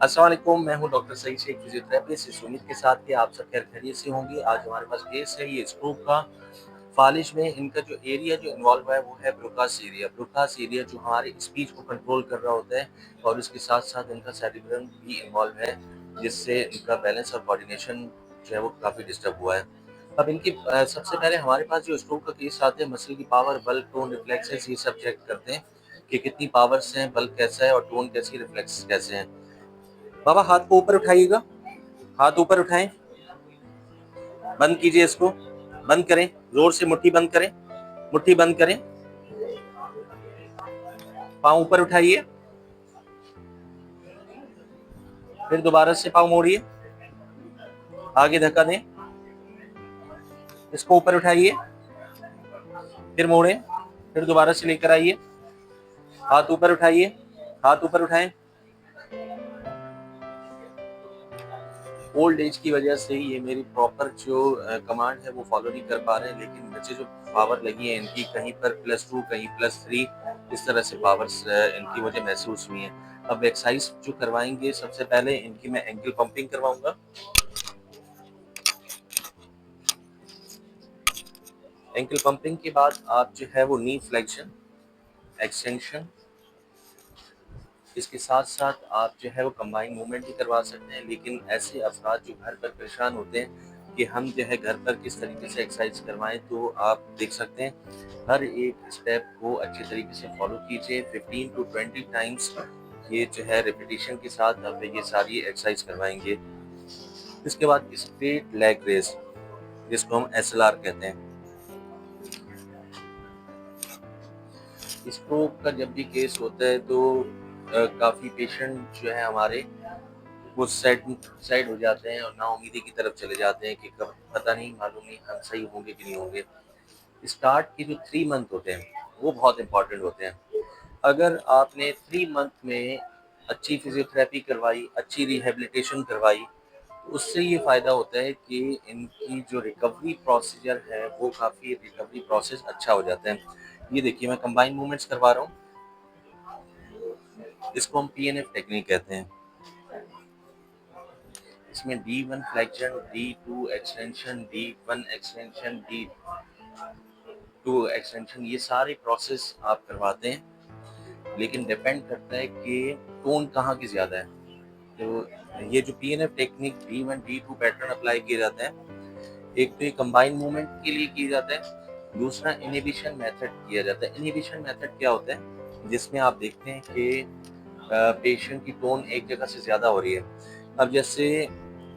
अस्सलाम वालेकुम, मैं हूँ डॉक्टर सईद शेख फिजियोथेरेपिस्ट। इस उम्मीद के साथ कि आप सब खैर खैरियत से होंगे। आज हमारे पास केस है ये स्ट्रोक का। फ़ालिज में इनका जो एरिया जो इन्वॉल्व है वो है ब्रोकास एरिया। ब्रोकास एरिया जो हमारी स्पीच को कंट्रोल कर रहा होता है और इसके साथ-साथ इनका सेरिब्रम भी इन्वॉल्व है, जिससे इनका बैलेंस और कोऑर्डिनेशन जो है वो काफ़ी डिस्टर्ब हुआ है। अब इनकी सबसे पहले हमारे पास जो स्ट्रोक का केस आते हैं, मसल की पावर, बल, टोन, रिफ्लेक्सेस ये सब चेक करते हैं कि कितनी पावर्स हैं, बल कैसा है और टोन कैसी, रिफ्लेक्स कैसे हैं। बाबा हाथ को ऊपर उठाइएगा, हाथ ऊपर उठाएं, बंद कीजिए इसको, बंद करें, जोर से मुट्ठी बंद करें, मुट्ठी बंद करें, पाँव ऊपर उठाइए, फिर दोबारा से पाँव मोड़िए, आगे धक्का दें, इसको ऊपर उठाइए, फिर मोड़ें, फिर दोबारा से लेकर आइए, हाथ ऊपर उठाइए, हाथ ऊपर उठाएं। ओल्ड एज की वजह से ये मेरी प्रॉपर जो कमांड है वो फॉलो नहीं कर पा रहे हैं, लेकिन मुझे जो पावर लगी है इनकी, कहीं पर +2 कहीं +3 इस तरह से पावर्स इनकी मुझे महसूस हुई हैं। अब एक्सरसाइज जो करवाएंगे, सबसे पहले इनकी मैं एंकल पंपिंग करवाऊंगा। एंकल पंपिंग के बाद आप जो है वो नी फ्लेक्शन, एक्सटेंशन, इसके साथ साथ आप जो है वो कंबाइन मूवमेंट भी करवा सकते हैं। लेकिन ऐसे अफराद जो घर पर परेशान होते हैं कि हम जो है घर पर किस तरीके से एक्सरसाइज करवाएं, तो आप देख सकते हैं हर एक स्टेप को अच्छे तरीके से फॉलो कीजिए। 15 टू 20 टाइम्स ये जो है रिपीटिशन के साथ आप ये सारी एक्सरसाइज करवाएंगे। इसके बाद स्ट्रेट लेग रेस, जिसको हम SLR कहते हैं। स्ट्रोक का जब भी केस होता है तो काफ़ी पेशेंट जो है हमारे वो साइड हो जाते हैं और नाउम्मीदी की तरफ चले जाते हैं कि कब पता नहीं, मालूम नहीं हम सही होंगे कि नहीं होंगे। स्टार्ट के जो 3 मंथ होते हैं वो बहुत इंपॉर्टेंट होते हैं। अगर आपने 3 मंथ में अच्छी फिजियोथेरेपी करवाई, अच्छी रिहैबिलिटेशन करवाई, तो उससे ये फ़ायदा होता है कि इनकी जो रिकवरी प्रोसीजर है वो काफ़ी, रिकवरी प्रोसेस अच्छा हो जाता है। ये देखिए मैं कंबाइन मूवमेंट्स करवा रहा हूँ, इसको हम PNF टेक्निक कहते हैं। इसमें D1 flexion, D2 extension, D1 extension, D2 extension, ये सारे प्रोसेस आप करवाते हैं। लेकिन डिपेंड करता है कि टोन कहाँ की ज़्यादा है। तो ये जो PNF technique D1 D2 pattern apply किया जाता है, एक तो ये कंबाइन मूवमेंट के लिए किया जाता है, दूसरा इनहिबिशन मेथड किया जाता है। इनहिबिशन मेथड क्या होता है, जिसमें आप देखते हैं कि पेशेंट की टोन एक जगह से ज़्यादा हो रही है। अब जैसे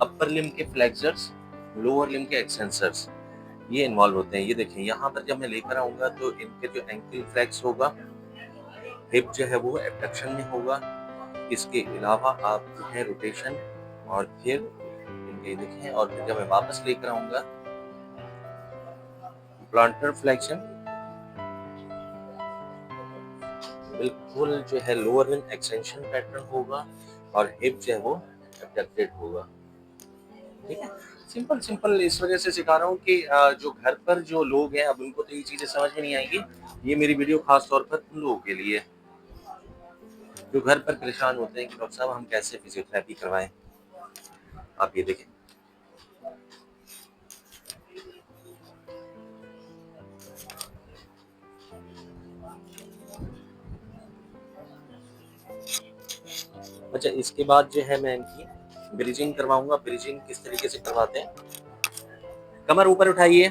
अपर लिम्ब के फ्लेक्सर्स, लोअर लिम्ब के एक्सटेंसर्स ये इन्वॉल्व होते हैं। ये देखिए यहाँ पर जब मैं लेकर आऊँगा तो इनके जो एंकल फ्लेक्स होगा, हिप जो है वो एबडक्शन में होगा। इसके अलावा आप जो है रोटेशन और फिर इनके देखें, और फिर जब मैं वापस लेकर आऊँगा प्लांटर फ्लेक्शन, बिल्कुल जो है लोअर लिम्ब एक्सटेंशन पैटर्न होगा और हिप जो है वो एबडक्टेड होगा। ठीक है, सिंपल सिंपल इस वजह से सिखा रहा हूँ कि जो घर पर जो लोग हैं अब उनको तो ये चीजें समझ में नहीं आएंगी। ये मेरी वीडियो खास तौर पर उन लोगों के लिए जो घर पर परेशान होते हैं कि डॉक्टर साहब हम कैसे फिजियोथेरेपी करवाएं। आप ये देखें, अच्छा इसके बाद जो है मैं इनकी ब्रिजिंग करवाऊंगा। ब्रिजिंग किस तरीके से करवाते हैं, कमर ऊपर उठाइए,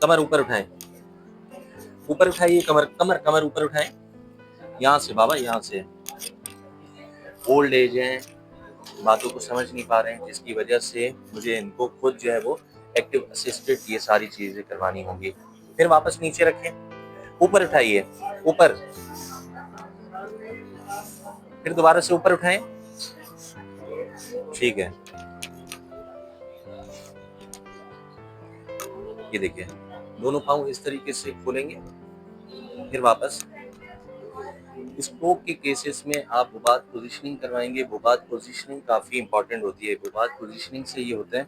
कमर ऊपर उठाएं, ऊपर उठाइए, कमर कमर कमर ऊपर उठाएं, यहाँ से बाबा, यहाँ से। ओल्ड एज है, बातों को समझ नहीं पा रहे हैं, जिसकी वजह से मुझे इनको खुद जो है वो एक्टिव असिस्टेड ये सारी चीजें करवानी होंगी। फिर वापस नीचे रखें, ऊपर उठाइए, ऊपर, फिर दोबारा से ऊपर उठाएं। ठीक है, ये देखिए दोनों पाँव इस तरीके से खोलेंगे, फिर वापस। स्ट्रोक के केसेस में आप बुबाद पोजीशनिंग करवाएंगे। बुबाद पोजीशनिंग काफ़ी इंपॉर्टेंट होती है। बुबाद पोजीशनिंग से ये होता है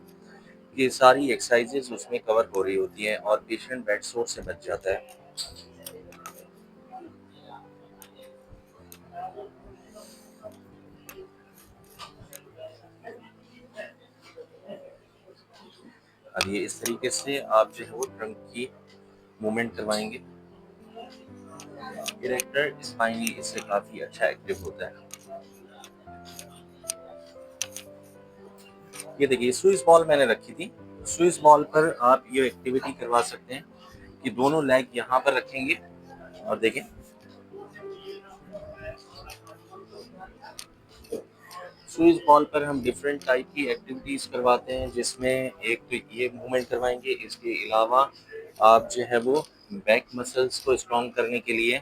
कि सारी एक्सरसाइजेज उसमें कवर हो रही होती हैं और पेशेंट बेड सोर से बच जाता है। और ये इस तरीके से आप जो है वो ट्रंक की मूवमेंट करवाएंगे। इरेक्टर स्पाइनली इससे काफी अच्छा एक्टिव होता है। ये देखिए स्विस बॉल मैंने रखी थी, स्विस बॉल पर आप ये एक्टिविटी करवा सकते हैं कि दोनों लेग यहाँ पर रखेंगे और देखें स्विस बॉल पर हम डिफरेंट टाइप की एक्टिविटीज करवाते हैं, जिसमें एक तो ये मूवमेंट करवाएंगे, इसके अलावा आप जो है वो बैक मसल्स को स्ट्रॉन्ग करने के लिए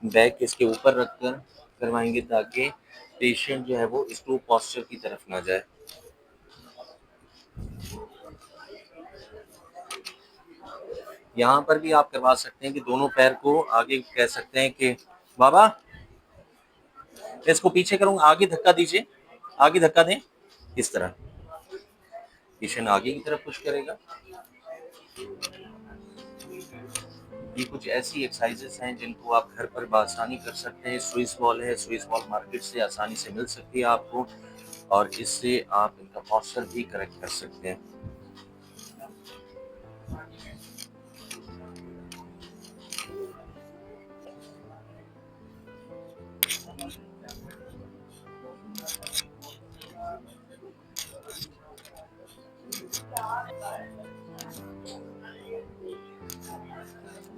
बैक इसके ऊपर रखकर करवाएंगे ताकि पेशेंट जो है वो स्टूप पोस्चर की तरफ ना जाए। यहाँ पर भी आप करवा सकते हैं कि दोनों पैर को आगे कह सकते हैं कि बाबा इसको पीछे करूंगा, आगे धक्का दीजिए, आगे धक्का दें, इस तरह पेशेंट आगे की तरफ पुश करेगा। ये कुछ ऐसी एक्सरसाइजेस हैं जिनको आप घर पर आसानी कर सकते हैं। स्विस बॉल है, स्विस बॉल मार्केट से आसानी से मिल सकती है आपको और इससे आप इनका पोस्चर भी करेक्ट कर सकते हैं।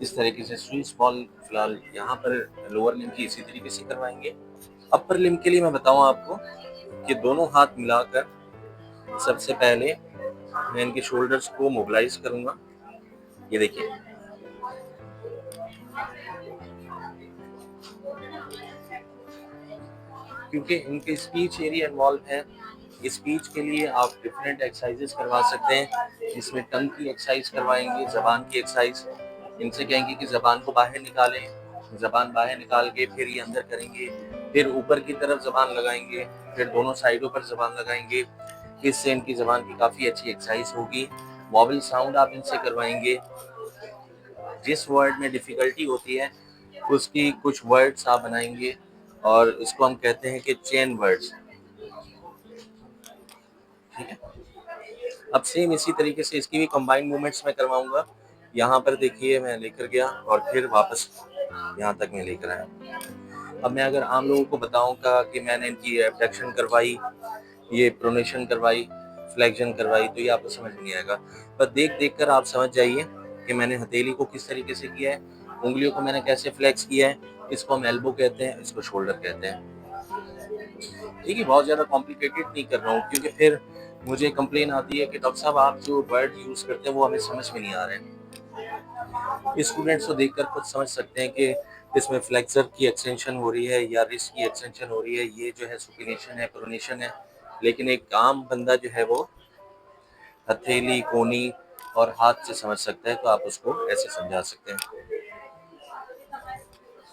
इस तरीके से स्विस बॉल फिलहाल यहाँ पर लोअर लिम्ब की इसी तरीके से करवाएंगे। अपर लिम्ब के लिए मैं बताऊं आपको कि दोनों हाथ मिलाकर सबसे पहले मैं इनके शोल्डर्स को मोबिलाइज करूंगा। ये देखिए क्योंकि इनके स्पीच एरिया इन्वॉल्व है, स्पीच के लिए आप डिफरेंट एक्सरसाइजेस करवा सकते हैं, जिसमें टंग की एक्सरसाइज करवाएंगे, जबान की एक्सरसाइज। इनसे कहेंगे कि जबान को बाहर निकालें, जबान बाहर निकाल के फिर ये अंदर करेंगे, फिर ऊपर की तरफ जबान लगाएंगे, फिर दोनों साइडों पर जबान लगाएंगे। इससे इनकी जबान की काफ़ी अच्छी एक्सरसाइज होगी। वॉवल साउंड आप इनसे करवाएंगे। जिस वर्ड में डिफ़िकल्टी होती है उसकी कुछ वर्ड्स आप बनाएंगे और इसको हम कहते हैं कि चेन वर्ड्स, ठीक है। अब सेम इसी तरीके से इसकी भी कंबाइंड मूवमेंट्स मैं करवाऊंगा। यहाँ पर देखिए मैं लेकर गया और फिर वापस यहाँ तक मैं लेकर आया। अब मैं अगर आम लोगों को बताऊंगा कि मैंने इनकी एबडक्शन करवाई, ये प्रोनेशन करवाई, फ्लेक्शन करवाई, तो ये आपको समझ नहीं आएगा। पर देख देख कर आप समझ जाइए कि मैंने हथेली को किस तरीके से किया है, उंगलियों को मैंने कैसे फ्लेक्स किया है। इसको हम एल्बो कहते हैं, इसको शोल्डर कहते हैं। ठीक है, बहुत ज़्यादा कॉम्प्लिकेटेड नहीं कर रहा हूँ क्योंकि फिर मुझे कंप्लेन आती है कि डॉक्टर साहब आप जो वर्ड यूज़ करते हैं वो हमें समझ में नहीं आ रहे हैं। स्टूडेंट्स को देखकर खुद समझ सकते हैं कि इसमें फ्लेक्सर की एक्सटेंशन हो रही है या रिस्ट की एक्सटेंशन हो रही है, ये जो है सुपिनेशन है, प्रोनेशन है। लेकिन एक आम बंदा जो है वो हथेली, कोनी और हाथ से समझ सकता है, तो आप उसको ऐसे समझा सकते हैं।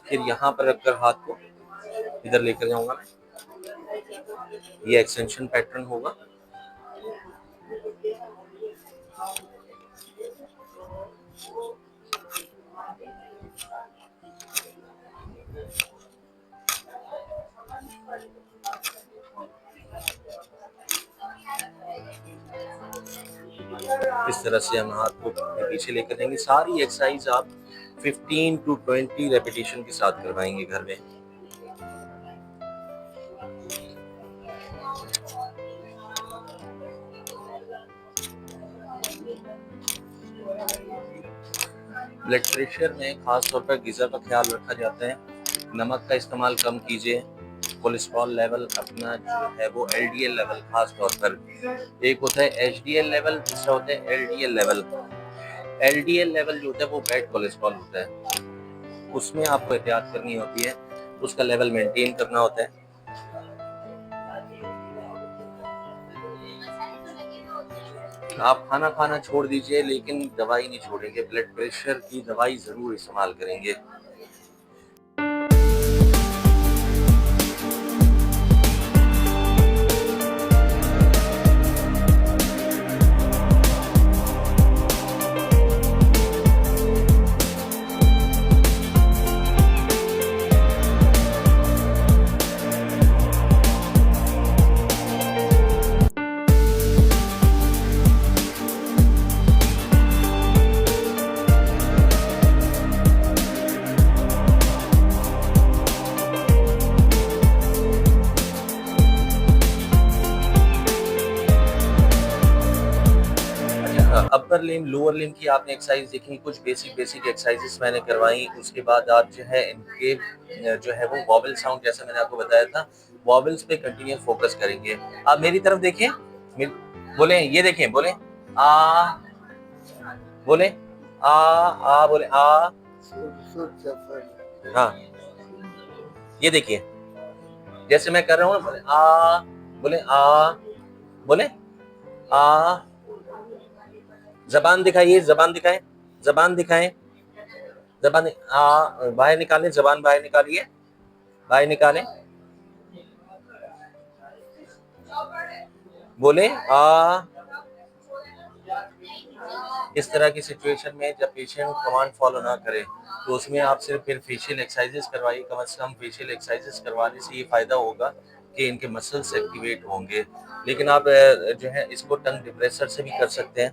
फिर यहाँ पर रखकर हाथ को इधर लेकर जाऊंगा मैं, ये एक्सटेंशन पैटर्न होगा। इस तरह से हम हाथ को पीछे लेकर जाएंगे। सारी एक्सरसाइज आप 15 to 20 रेपिटेशन के साथ करवाएंगे घर में। ब्लड प्रेशर में खास तौर पर ग़िज़ा का ख्याल रखा जाता है। नमक का इस्तेमाल कम कीजिए। कोलेस्ट्रॉल लेवल अपना जो है वो LDL लेवल, खास तौर पर एक होता है HDL लेवल, दूसरा होता है LDL लेवल। LDL लेवल जो होता है वो बैड कोलेस्ट्रॉल होता है, उसमें आपको एहतियात करनी होती है, उसका लेवल मेंटेन करना होता है। आप खाना खाना छोड़ दीजिए लेकिन दवाई नहीं छोड़ेंगे। ब्लड प्रेशर की दवाई ज़रूर इस्तेमाल करेंगे। अपर लिम्ब, लोअर लिम्ब की आपने एक्सरसाइज देखी, कुछ बेसिक एक्सरसाइजेस मैंने करवाई। उसके बाद आप जो है इनके जो है वो वॉवल साउंड, जैसे मैंने आपको बताया था, वॉवल्स पे कंटिन्यू फोकस करेंगे। आप मेरी तरफ देखिए, बोले, ये देखें, बोले आ, बोले आ बोले आ। हाँ, ये देखिए, जैसे मैं कर रहा हूँ ना, बोले आ, बोले आ। जबान दिखाइए, जबान दिखाएं, जबान दिखाएं, जबान बाहर निकालें, जबान बाहर निकालिए, बाहर निकालें, बोले आ। इस तरह की सिचुएशन में जब पेशेंट कमांड फॉलो ना करे तो उसमें आप सिर्फ फिर फेशियल एक्सरसाइजेस करवाइए। कम से कम फेशियल एक्सरसाइजेस करवाने से ये फायदा होगा कि इनके मसल्स एक्टिवेट होंगे। लेकिन आप जो है इसको टंग डिप्रेसर से भी कर सकते हैं।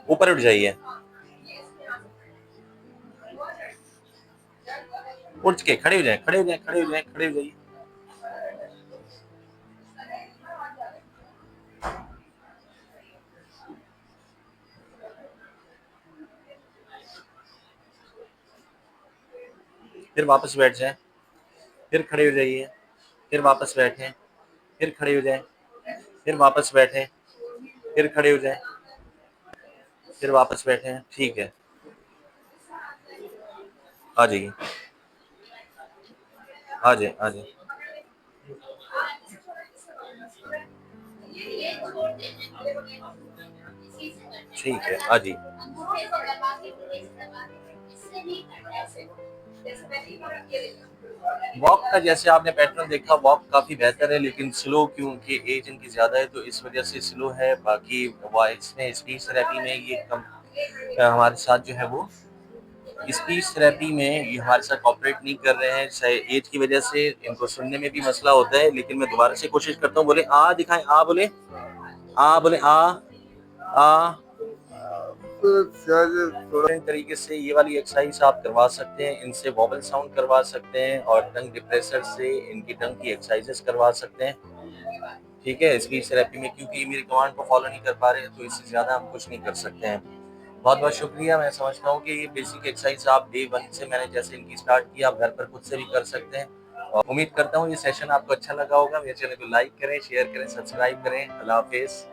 ऊपर उठ जाइए, उठ के खड़े हो जाए, खड़े हो जाए, खड़े हो जाए, खड़े हो जाइए। फिर वापस बैठ जाए, फिर खड़े हो जाइए, फिर वापस बैठें, फिर खड़े हो जाए, फिर वापस बैठें, फिर खड़े हो जाए, फिर वापस बैठें। ठीक है, आ जाइए, आ जाए, आ जाए। ठीक है, आ जाइए। वॉक का जैसे आपने पैटर्न देखा, वॉक काफी बेहतर है, लेकिन स्लो, क्योंकि एज इनकी ज्यादा है तो इस वजह से स्लो है। बाकी वॉइस में, स्पीच थेरेपी में ये कम हमारे साथ जो है वो स्पीच थेरेपी में ये हमारे साथ कॉपरेट नहीं कर रहे हैं। एज की वजह से इनको सुनने में भी मसला होता है। लेकिन मैं दोबारा से कोशिश करता हूँ, बोले आ दिखाएं, आ बोले आ, बोले आ। तरीके से ये वाली एक्सरसाइज आप करवा सकते हैं, इनसे वॉवल साउंड करवा सकते हैं और टंग डिप्रेसर से इनकी टंग की एक्सरसाइजेस करवा सकते हैं। ठीक है, स्पीच थेरेपी में क्योंकि मेरी कमांड को फॉलो नहीं कर पा रहे तो इससे ज्यादा हम कुछ नहीं कर सकते हैं। बहुत बहुत शुक्रिया। मैं समझता हूँ कि ये बेसिक एक्सरसाइज आप डे 1 से मैंने जैसे इनकी स्टार्ट की, आप घर पर खुद से भी कर सकते हैं। और उम्मीद करता हूँ ये सेशन आपको अच्छा लगा होगा। मेरे चैनल को लाइक करें, शेयर करें, सब्सक्राइब करें। अल्लाह हाफिज।